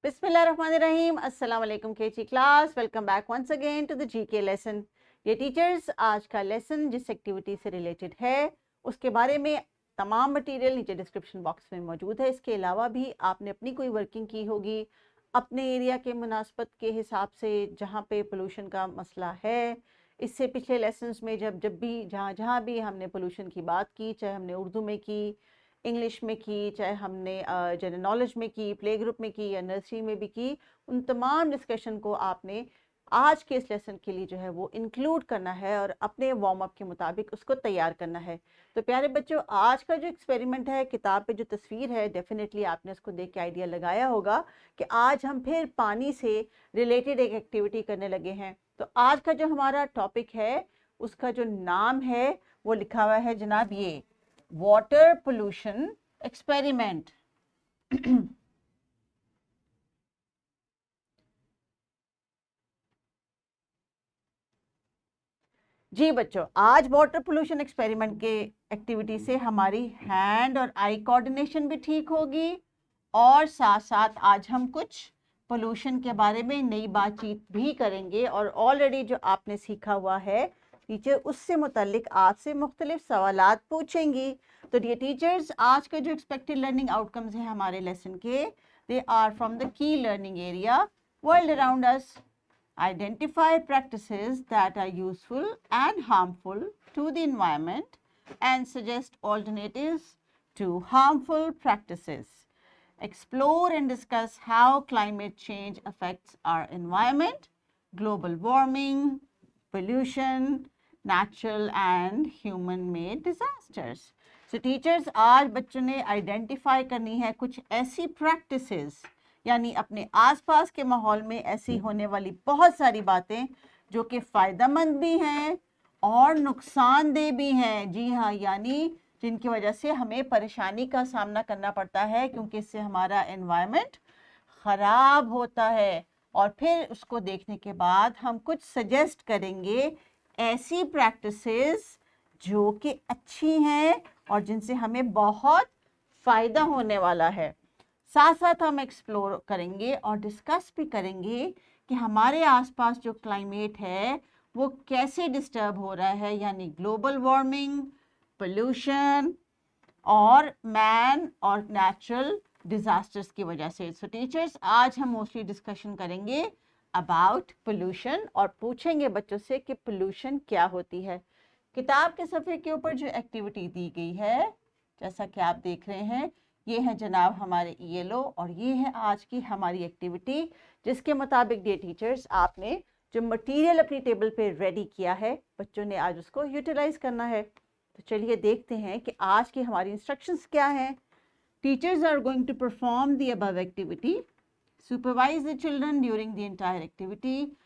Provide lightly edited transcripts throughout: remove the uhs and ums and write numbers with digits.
बिस्मिल्लाहिर्रहमानिर्रहीम। अस्सलाम वालेकुम KG class, welcome back once again to the GK lesson. ये टीचर्स, आज का लेसन जिस एक्टिविटी से रिलेटेड है उसके बारे में तमाम मटेरियल नीचे डिस्क्रिप्शन बॉक्स में मौजूद है। इसके अलावा भी आपने अपनी कोई वर्किंग की होगी अपने एरिया के मुनासबत के हिसाब से जहाँ पे पोल्यूशन का मसला है। इससे पिछले लेसन्स में जब जब भी जहाँ जहाँ भी हमने पोल्यूशन की बात की, चाहे हमने उर्दू में की, इंग्लिश में की, चाहे हमने जनरल नॉलेज में की, प्ले ग्रुप में की या नर्सरी में भी की, उन तमाम डिस्कशन को आपने आज के इस लेसन के लिए जो है वो इंक्लूड करना है और अपने वार्म अप के मुताबिक उसको तैयार करना है। तो प्यारे बच्चों, आज का जो एक्सपेरिमेंट है, किताब पे जो तस्वीर है, डेफिनेटली आपने उसको देख के आइडिया लगाया होगा कि आज हम फिर पानी से रिलेटेड एक एक्टिविटी करने लगे हैं। तो आज का जो हमारा टॉपिक है उसका जो नाम है वो लिखा हुआ है जनाब, ये वाटर पोल्यूशन एक्सपेरिमेंट। जी बच्चों, आज वाटर पोल्यूशन एक्सपेरिमेंट के एक्टिविटी से हमारी हैंड और आई कोऑर्डिनेशन भी ठीक होगी और साथ साथ आज हम कुछ पोल्यूशन के बारे में नई बातचीत भी करेंगे और ऑलरेडी जो आपने सीखा हुआ है टीचर उससे मुतालिक आपसे मुख्तलिफ सवालात पूछेंगी। तो डियर टीचर्स, आज के जो एक्सपेक्टेड लर्निंग आउटकम्स हैं हमारे लेसन के, they are from the key learning area world around us. Identify practices that are useful and harmful to the environment and suggest alternatives to harmful practices. Explore and discuss how climate change affects our environment, global warming, pollution, natural and human-made disasters. So teachers, आज बच्चों ने identify करनी है कुछ ऐसी practices, यानी अपने आसपास के माहौल में ऐसी होने वाली बहुत सारी बातें जो कि फ़ायदेमंद भी हैं और नुकसानदेह भी हैं। जी हाँ, यानी जिनकी वजह से हमें परेशानी का सामना करना पड़ता है क्योंकि इससे हमारा एनवायरनमेंट ख़राब होता है। और फिर उसको देखने के बाद हम कुछ सजेस्ट करेंगे ऐसी प्रैक्टिसेस जो कि अच्छी हैं और जिनसे हमें बहुत फ़ायदा होने वाला है। साथ साथ हम एक्सप्लोर करेंगे और डिस्कस भी करेंगे कि हमारे आसपास जो क्लाइमेट है वो कैसे डिस्टर्ब हो रहा है, यानी ग्लोबल वार्मिंग, पोल्यूशन और मैन और नेचुरल डिजास्टर्स की वजह से। सो टीचर्स, आज हम मोस्टली डिस्कशन करेंगे अबाउट पोल्यूशन और पूछेंगे बच्चों से कि पोल्यूशन क्या होती है। किताब के सफ़े के ऊपर जो एक्टिविटी दी गई है, जैसा कि आप देख रहे हैं, ये है जनाब हमारे येलो और ये है आज की हमारी एक्टिविटी, जिसके मुताबिक डियर टीचर्स आपने जो मटेरियल अपनी टेबल पे रेडी किया है बच्चों ने आज उसको यूटिलाइज करना है। तो चलिए देखते हैं कि आज की हमारी इंस्ट्रक्शंस क्या हैं। Teachers are going to perform the above activity, supervise the children during the entire activity,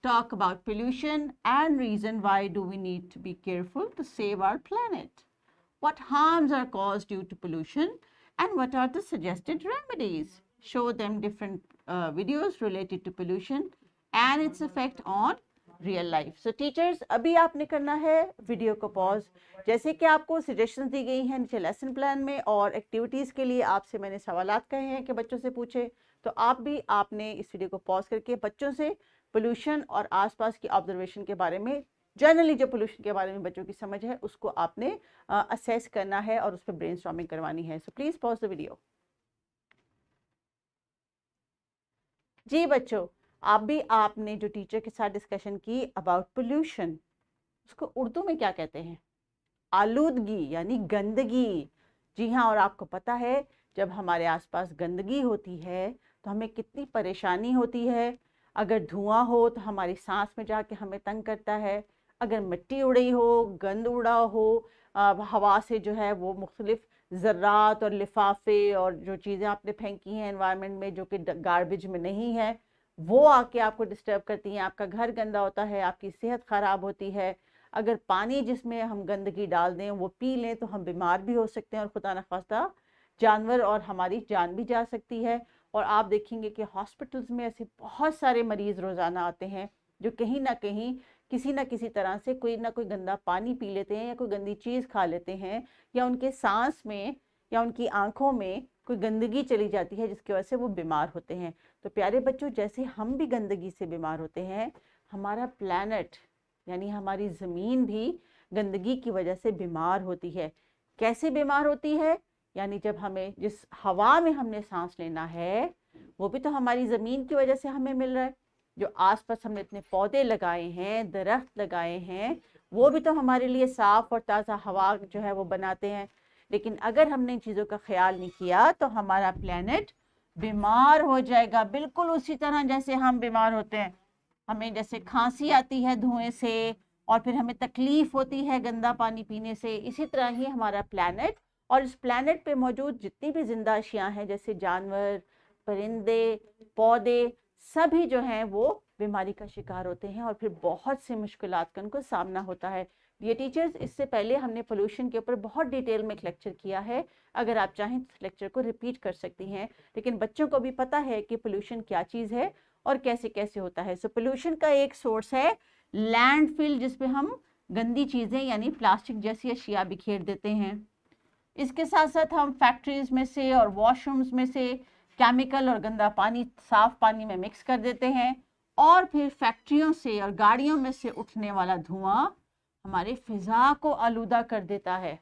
talk about pollution and reason why do we need to be careful to save our planet, what harms are caused due to pollution and what are the suggested remedies. Show them different videos related to pollution and its effect on real life. So teachers, अभी आपने करना है video को pause. जैसे कि आपको suggestions दी गई हैं नीचे लेसन प्लान में और एक्टिविटीज़ के लिए आपसे मैंने सवालात कहे हैं कि बच्चों से पूछे, तो आप भी आपने इस वीडियो को पॉज करके बच्चों से पोल्यूशन और आसपास की ऑब्जर्वेशन के बारे में, जनरली जो पोल्यूशन के बारे में बच्चों की समझ है उसको आपने असेस करना है और उस पर ब्रेनस्टॉर्मिंग करवानी है। So please pause the video. जी बच्चों, आप भी आपने जो टीचर के साथ डिस्कशन की अबाउट पोल्यूशन, उसको उर्दू में क्या कहते हैं? आलूदगी यानी गंदगी। जी हाँ, और आपको पता है जब हमारे आसपास गंदगी होती है तो हमें कितनी परेशानी होती है। अगर धुआं हो तो हमारी सांस में जाके हमें तंग करता है, अगर मिट्टी उड़ी हो, गंद उड़ा हो, हवा से जो है वो मुख्तलिफ ज़र्रात और लिफाफे और जो चीज़ें आपने फेंकी हैं एनवायरनमेंट में जो कि गार्बेज में नहीं है, वो आके आपको डिस्टर्ब करती हैं। आपका घर गंदा होता है, आपकी सेहत ख़राब होती है। अगर पानी जिसमें हम गंदगी डाल दें वो पी लें तो हम बीमार भी हो सकते हैं और खुदा न खास्ता जानवर और हमारी जान भी जा सकती है। और आप देखेंगे कि हॉस्पिटल्स में ऐसे बहुत सारे मरीज़ रोज़ाना आते हैं जो कहीं ना कहीं किसी ना किसी तरह से कोई ना कोई गंदा पानी पी लेते हैं या कोई गंदी चीज़ खा लेते हैं, या उनके सांस में या उनकी आंखों में कोई गंदगी चली जाती है जिसकी वजह से वो बीमार होते हैं। तो प्यारे बच्चों, जैसे हम भी गंदगी से बीमार होते हैं, हमारा प्लैनेट यानी हमारी ज़मीन भी गंदगी की वजह से बीमार होती है। कैसे बीमार होती है? यानी जब हमें जिस हवा में हमने सांस लेना है वो भी तो हमारी ज़मीन की वजह से हमें मिल रहा है। जो आसपास हमने इतने पौधे लगाए हैं, दरख्त लगाए हैं, वो भी तो हमारे लिए साफ और ताज़ा हवा जो है वो बनाते हैं। लेकिन अगर हमने इन चीज़ों का ख्याल नहीं किया तो हमारा प्लेनेट बीमार हो जाएगा, बिल्कुल उसी तरह जैसे हम बीमार होते हैं। हमें जैसे खांसी आती है धुएं से, और फिर हमें तकलीफ होती है गंदा पानी पीने से, इसी तरह ही हमारा प्लेनेट और इस प्लेनेट पे मौजूद जितनी भी जिंदा अशियाँ हैं, जैसे जानवर, परिंदे, पौधे, सभी जो हैं वो बीमारी का शिकार होते हैं और फिर बहुत सी मुश्किलात का उनको सामना होता है। ये टीचर्स, इससे पहले हमने पोल्यूशन के ऊपर बहुत डिटेल में एक लेक्चर किया है, अगर आप चाहें तो इस लेक्चर को रिपीट कर सकती हैं। लेकिन बच्चों को भी पता है कि पोल्यूशन क्या चीज़ है और कैसे कैसे होता है। सो पोल्यूशन का एक सोर्स है लैंडफिल, जिसपे हम गंदी चीज़ें यानी प्लास्टिक जैसी अशिया बिखेर देते हैं। इसके साथ साथ हम फैक्ट्रीज में से और वॉशरूम्स में से केमिकल और गंदा पानी साफ पानी में मिक्स कर देते हैं, और फिर फैक्ट्रियों से और गाड़ियों में से उठने वाला धुआं हमारे फिजा को आलूदा कर देता है।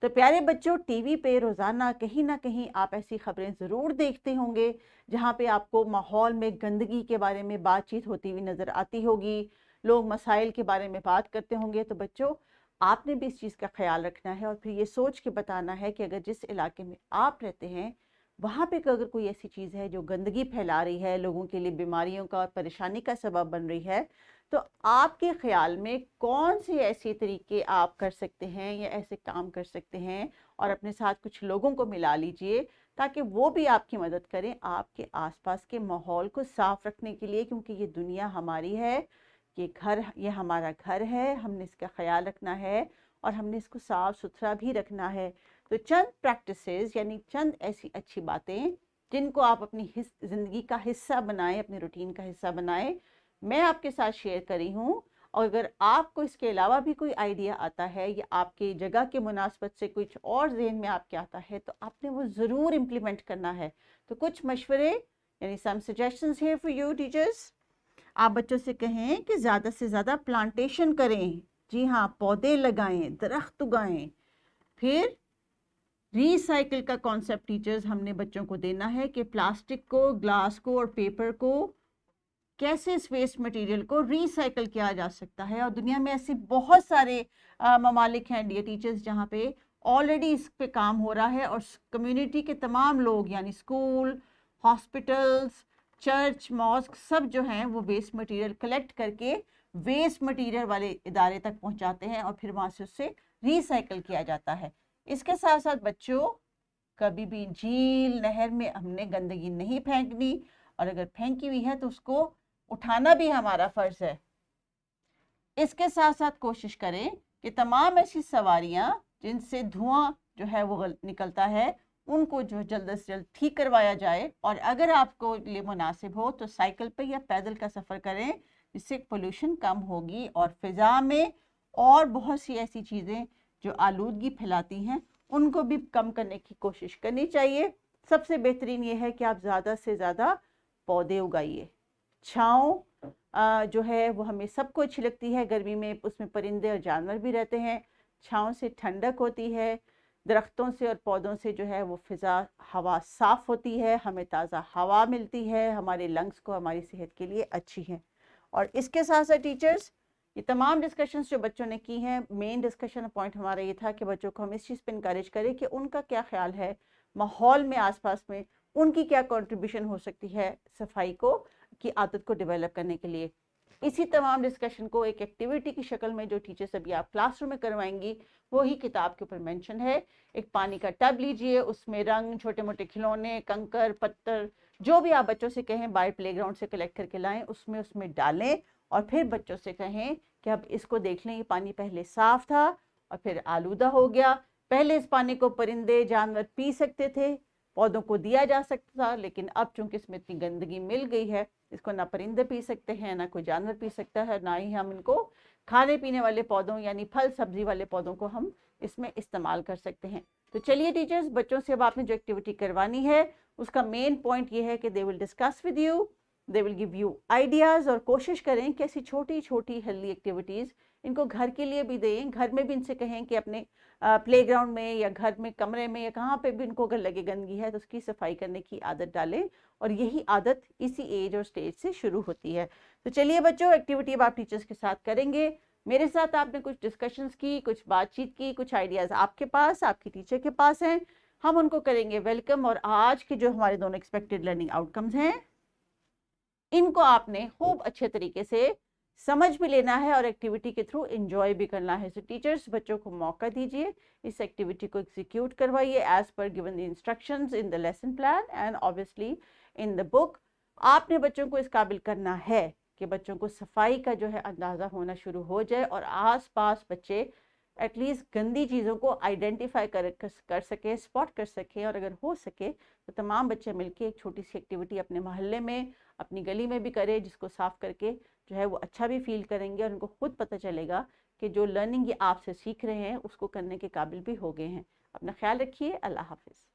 तो प्यारे बच्चों, टीवी पे रोज़ाना कहीं ना कहीं आप ऐसी खबरें ज़रूर देखते होंगे जहाँ पे आपको माहौल में गंदगी के बारे में बातचीत होती हुई नज़र आती होगी, लोग मसाइल के बारे में बात करते होंगे। तो बच्चों, आपने भी इस चीज़ का ख्याल रखना है और फिर ये सोच के बताना है कि अगर जिस इलाके में आप रहते हैं वहाँ पे अगर कोई ऐसी चीज़ है जो गंदगी फैला रही है, लोगों के लिए बीमारियों का और परेशानी का सबब बन रही है, तो आपके ख्याल में कौन से ऐसे तरीके आप कर सकते हैं या ऐसे काम कर सकते हैं, और अपने साथ कुछ लोगों को मिला लीजिए ताकि वो भी आपकी मदद करें आपके आसपास के माहौल को साफ रखने के लिए। क्योंकि ये दुनिया हमारी है, ये हमारा घर है, हमने इसका ख्याल रखना है और हमने इसको साफ सुथरा भी रखना है। तो चंद प्रैक्टिसेस यानी चंद ऐसी अच्छी बातें जिनको आप अपनी ज़िंदगी का हिस्सा बनाएं, अपनी रूटीन का हिस्सा बनाएं, मैं आपके साथ शेयर करी हूँ। और अगर आपको इसके अलावा भी कोई आइडिया आता है या आपके जगह के मुनासबत से कुछ और ज़हन में आपके आता है तो आपने वो ज़रूर इम्प्लीमेंट करना है। तो कुछ मशवरे यानी some suggestions here for you teachers. आप बच्चों से कहें कि ज़्यादा से ज़्यादा प्लांटेशन करें। जी हाँ, पौधे लगाएं, दरख्त उगाएं। फिर रीसाइकिल का कॉन्सेप्ट टीचर्स हमने बच्चों को देना है कि प्लास्टिक को, ग्लास को और पेपर को कैसे इस वेस्ट मटेरियल को रीसाइकिल किया जा सकता है। और दुनिया में ऐसे बहुत सारे ममालिक हैं डियर टीचर्स जहाँ पे ऑलरेडी इस पे काम हो रहा है, और कम्युनिटी के तमाम लोग यानी स्कूल, हॉस्पिटल्स, चर्च, मॉस्क सब जो हैं वो वेस्ट मटेरियल कलेक्ट करके वेस्ट मटेरियल वाले इदारे तक पहुँचाते हैं और फिर वहाँ से उससे रीसाइकिल किया जाता है। इसके साथ साथ बच्चों, कभी भी झील, नहर में हमने गंदगी नहीं फेंकनी, और अगर फेंकी हुई है तो उसको उठाना भी हमारा फर्ज है। इसके साथ साथ कोशिश करें कि तमाम ऐसी सवारियां जिनसे धुआं जो है वो निकलता है उनको जो जल्द से जल्द ठीक करवाया जाए, और अगर आपको लिए मुनासिब हो तो साइकिल पे या पैदल का सफ़र करें, जिससे पोल्यूशन कम होगी और फिजा में और बहुत सी ऐसी चीज़ें जो आलूदगी फैलाती हैं उनको भी कम करने की कोशिश करनी चाहिए। सबसे बेहतरीन ये है कि आप ज़्यादा से ज़्यादा पौधे उगाइए। छाँव जो है वो हमें सबको अच्छी लगती है, गर्मी में उसमें परिंदे और जानवर भी रहते हैं। छाँव से ठंडक होती है, दरख्तों से और पौधों से जो है वो फिज़ा हवा साफ़ होती है, हमें ताज़ा हवा मिलती है, हमारे लंग्स को हमारी सेहत के लिए अच्छी है। और इसके साथ साथ टीचर्स, ये तमाम डिस्कशंस जो बच्चों ने की हैं, मेन डिस्कशन पॉइंट हमारा ये था कि बच्चों को हम इस चीज़ पे इनकरेज करें कि उनका क्या ख्याल है माहौल में, आसपास में उनकी क्या कंट्रीब्यूशन हो सकती है सफाई को की आदत को डेवलप करने के लिए। इसी तमाम डिस्कशन को एक एक्टिविटी की शक्ल में जो टीचर्स अभी आप क्लासरूम में करवाएंगी वही किताब के ऊपर मेंशन है। एक पानी का टब लीजिए, उसमें रंग, छोटे मोटे खिलौने, कंकर, पत्थर, जो भी आप बच्चों से कहें बाहर प्लेग्राउंड से कलेक्ट करके लाएं, उसमें डालें और फिर बच्चों से कहें कि अब इसको देख लें, ये पानी पहले साफ था और फिर आलूदा हो गया। पहले इस पानी को परिंदे, जानवर पी सकते थे, पौधों को दिया जा सकता था, लेकिन अब चूंकि इसमें इतनी गंदगी मिल गई है, इसको ना परिंदे पी सकते हैं, ना कोई जानवर पी सकता है, ना ही हम इनको खाने पीने वाले पौधों यानी फल सब्जी वाले पौधों को हम इसमें इस्तेमाल कर सकते हैं। तो चलिए टीचर्स, बच्चों से अब आपने जो एक्टिविटी करवानी है उसका मेन पॉइंट ये है कि they will discuss with you, they will give you ideas, और कोशिश करें कि ऐसी छोटी छोटी हेल्दी एक्टिविटीज़ इनको घर के लिए भी दें, घर में भी इनसे कहें कि अपने प्लेग्राउंड में या घर में कमरे में या कहाँ पे भी इनको अगर लगे गंदगी है तो उसकी सफाई करने की आदत डालें, और यही आदत इसी एज और स्टेज से शुरू होती है। तो चलिए बच्चों, एक्टिविटी अब आप टीचर्स के साथ करेंगे, मेरे साथ आपने कुछ डिस्कशंस की, कुछ बातचीत की, कुछ आइडियाज़ आपके पास, आपकी टीचर के पास हैं, हम उनको करेंगे वेलकम। और आज के जो हमारे दोनों एक्सपेक्टेड लर्निंग आउटकम्स हैं इनको आपने खूब अच्छे तरीके से समझ भी लेना है और एक्टिविटी के थ्रू एंजॉय भी करना है। सो टीचर्स, बच्चों को मौका दीजिए, इस एक्टिविटी को एग्जीक्यूट करवाइए as per given the instructions in the lesson plan and obviously in the book. आपने बच्चों को इस काबिल करना है कि बच्चों को सफाई का जो है अंदाज़ा होना शुरू हो जाए और आसपास बच्चे एटलीस्ट गंदी चीज़ों को आइडेंटिफाई कर सके, स्पॉट कर सके, और अगर हो सके तो तमाम बच्चे मिलके एक छोटी सी एक्टिविटी अपने मोहल्ले में, अपनी गली में भी करें, जिसको साफ करके जो है वो अच्छा भी फील करेंगे और उनको खुद पता चलेगा कि जो लर्निंग ये आपसे सीख रहे हैं उसको करने के काबिल भी हो गए हैं। अपना ख्याल रखिए। अल्लाह हाफिज़।